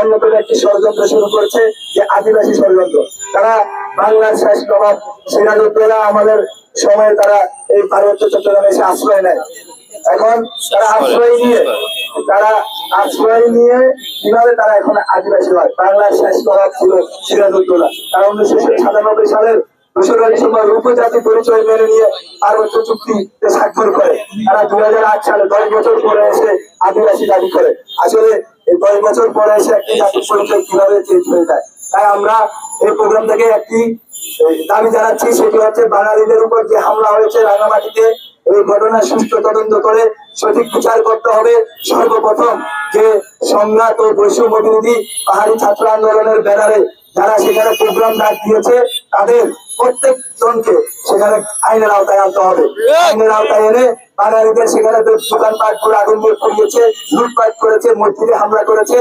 অন্যতম একটি ষড়যন্ত্র শুরু করেছে, যে আদিবাসী ষড়যন্ত্র। তারা বাংলার শেষ নবাব সিরাজউদ্দৌলা আমাদের সময়ে তারা এই পার্বত্য চট্টগ্রামে এসে আশ্রয় নেয়। এখন তারা আশ্রয় নিয়ে কিভাবে তারা এখন আদিবাসী হয়? বাংলার শেষ নবাব ছিল সিরাজউদ্দৌলা। তারা 1997 সালের 2রা ডিসেম্বর উপজাতি পরিচয় মেনে নিয়ে পার্বত্য চুক্তিতে স্বাক্ষর করে। তারা 2008 সালে 10 বছর পরে এসে আদিবাসী দাবি করে। আসলে এই 10 বছর পরে এসে একটি জাতির পরিচয় কিভাবে চেঞ্জ হয়ে যায়? তাই আমরা এই প্রোগ্রাম থেকে একটি দাবি জানাচ্ছি, সেটি হচ্ছে বাঙালিদের উপর যে হামলা হয়েছে রাঙামাটিতে, এই ঘটনার সুষ্ঠু তদন্ত করে সঠিক বিচার করতে হবে। সর্বপ্রথম যে সংঘাত ও বৈষম্য বিরোধী পাহাড়ি ছাত্র আন্দোলনের ব্যানারে যারা সেখানে প্রোগ্রাম ডাক দিয়েছে, তাদের প্রত্যেকজনকে সেখানে আইনের আওতায় আনতে হবে। আইনের আওতায় এনে বাঙালিদের সেখানে দোকানপাট পুরো আগুন দিয়ে পুড়িয়েছে, লুটপাট করেছে, মসজিদে হামলা করেছে,